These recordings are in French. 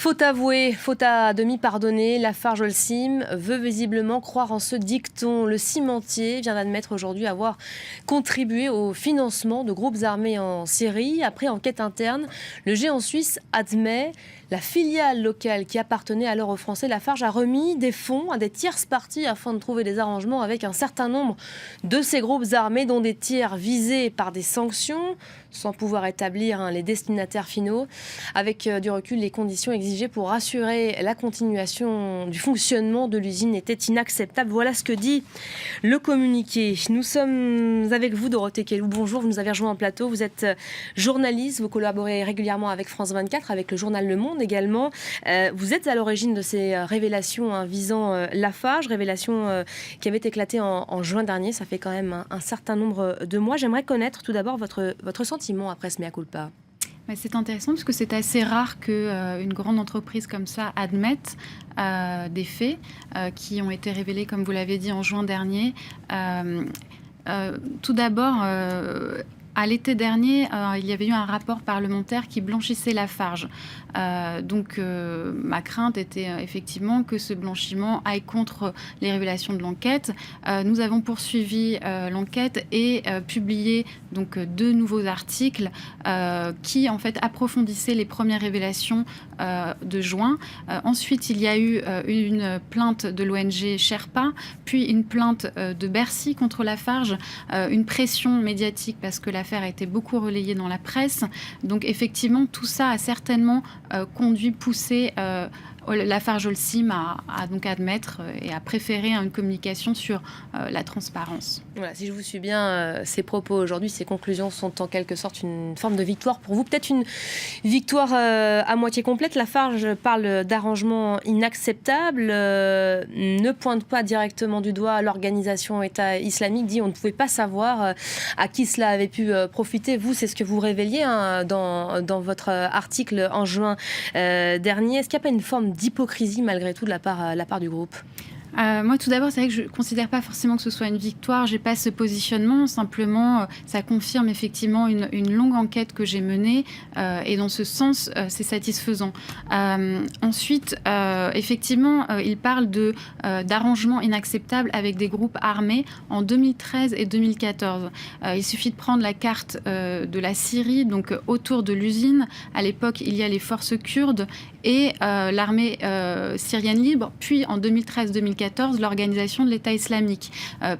Faute avouée, faute à demi pardonnée, Lafarge Holcim veut visiblement croire en ce dicton. Le cimentier vient d'admettre aujourd'hui avoir contribué au financement de groupes armés en Syrie. Après enquête interne, le géant suisse admet la filiale locale qui appartenait alors aux Français. Lafarge a remis des fonds à des tierces parties afin de trouver des arrangements avec un certain nombre de ces groupes armés, dont des tiers visés par des sanctions, sans pouvoir établir les destinataires finaux. Avec du recul, les conditions exigées pour assurer la continuation du fonctionnement de l'usine étaient inacceptables. Voilà ce que dit le communiqué. Nous sommes avec vous, Dorothée Kellou. Bonjour, vous nous avez rejoint en plateau. Vous êtes journaliste, vous collaborez régulièrement avec France 24, avec le journal Le Monde également. Vous êtes à l'origine de ces révélations visant Lafarge, révélations qui avaient éclaté en juin dernier. Ça fait quand même un certain nombre de mois. J'aimerais connaître tout d'abord votre sentiment après ce mea culpa. C'est intéressant parce que c'est assez rare qu'une grande entreprise comme ça admette des faits qui ont été révélés, comme vous l'avez dit, en juin dernier. Tout d'abord, à l'été dernier, il y avait eu un rapport parlementaire qui blanchissait Lafarge. Ma crainte était effectivement que ce blanchiment aille contre les révélations de l'enquête. Nous avons poursuivi l'enquête et publié donc 2 nouveaux articles qui en fait approfondissaient les premières révélations de juin. Ensuite, il y a eu une plainte de l'ONG Sherpa, puis une plainte de Bercy contre Lafarge, une pression médiatique parce que l'affaire a été beaucoup relayée dans la presse. Donc effectivement, tout ça a certainement poussé Lafarge Holcim à donc admettre et à préférer une communication sur la transparence. Voilà, si je vous suis bien, ces propos aujourd'hui, ces conclusions sont en quelque sorte une forme de victoire pour vous. Peut-être une victoire à moitié complète. Lafarge parle d'arrangements inacceptables, ne pointe pas directement du doigt l'organisation État islamique, dit on ne pouvait pas savoir à qui cela avait pu profiter. Vous, c'est ce que vous révéliez dans votre article en juin dernier. Est-ce qu'il n'y a pas une forme d'hypocrisie malgré tout de la part du groupe ? Moi, tout d'abord, c'est vrai que je ne considère pas forcément que ce soit une victoire. Je n'ai pas ce positionnement. Simplement, ça confirme effectivement une longue enquête que j'ai menée. Et dans ce sens, c'est satisfaisant. Ensuite, effectivement, il parle d'arrangements inacceptables avec des groupes armés en 2013 et 2014. Il suffit de prendre la carte de la Syrie, donc autour de l'usine. À l'époque, il y a les forces kurdes et l'armée syrienne libre. Puis, en 2013-2014, l'organisation de l'État islamique.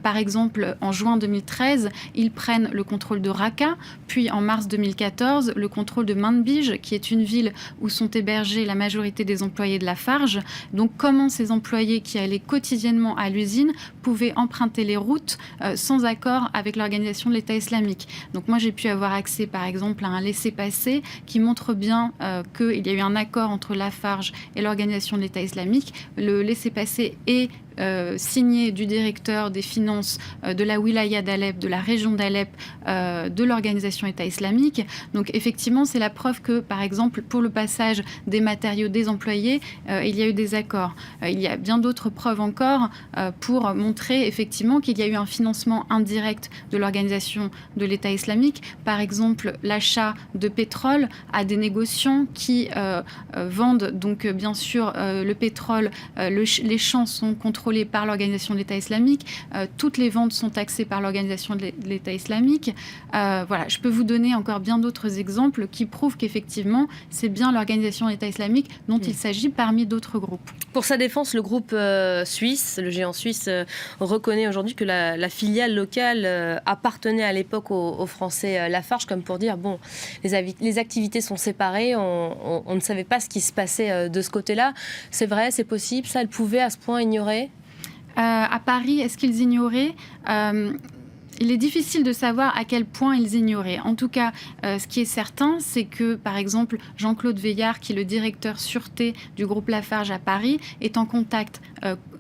Par exemple, en juin 2013, ils prennent le contrôle de Raqqa, puis en mars 2014, le contrôle de Manbij, qui est une ville où sont hébergés la majorité des employés de Lafarge. Donc, comment ces employés qui allaient quotidiennement à l'usine pouvaient emprunter les routes sans accord avec l'organisation de l'État islamique. Donc, moi, j'ai pu avoir accès, par exemple, à un laissez-passer qui montre bien qu'il y a eu un accord entre Lafarge et l'organisation de l'État islamique. Le laissez-passer est signé du directeur des finances de la wilaya d'Alep, de la région d'Alep, de l'organisation État islamique. Donc effectivement, c'est la preuve que, par exemple, pour le passage des matériaux des employés, il y a eu des accords. Il y a bien d'autres preuves encore pour montrer effectivement qu'il y a eu un financement indirect de l'organisation de l'État islamique. Par exemple, l'achat de pétrole à des négociants qui vendent donc bien sûr le pétrole. Les champs sont contrôlés par l'organisation de l'État islamique. Toutes les ventes sont taxées par l'organisation de l'État islamique. Voilà, je peux vous donner encore bien d'autres exemples qui prouvent qu'effectivement, c'est bien l'organisation de l'État islamique dont il s'agit parmi d'autres groupes. Pour sa défense, le groupe suisse, le géant suisse, reconnaît aujourd'hui que la filiale locale appartenait à l'époque aux Français Lafarge, comme pour dire, bon, les activités sont séparées, on ne savait pas ce qui se passait de ce côté-là. C'est vrai, c'est possible, ça, elle pouvait à ce point ignorer ? À Paris, est-ce qu'ils ignoraient ? Il est difficile de savoir à quel point ils ignoraient. En tout cas, ce qui est certain, c'est que, par exemple, Jean-Claude Veillard, qui est le directeur sûreté du groupe Lafarge à Paris, est en contact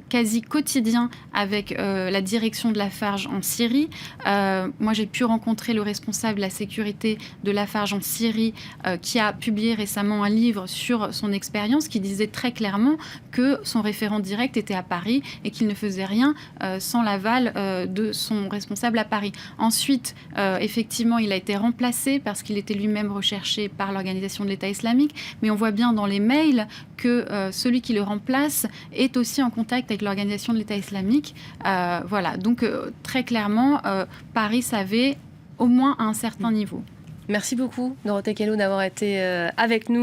quasi quotidien avec la direction de Lafarge en Syrie. Moi, j'ai pu rencontrer le responsable de la sécurité de Lafarge en Syrie qui a publié récemment un livre sur son expérience qui disait très clairement que son référent direct était à Paris et qu'il ne faisait rien sans l'aval de son responsable à Paris. Ensuite, effectivement, il a été remplacé parce qu'il était lui-même recherché par l'organisation de l'État islamique, mais on voit bien dans les mails que celui qui le remplace est aussi en contact avec l'organisation de l'État islamique. Voilà, donc très clairement, Paris savait au moins à un certain niveau. Merci beaucoup, Dorothée Kellou, d'avoir été avec nous.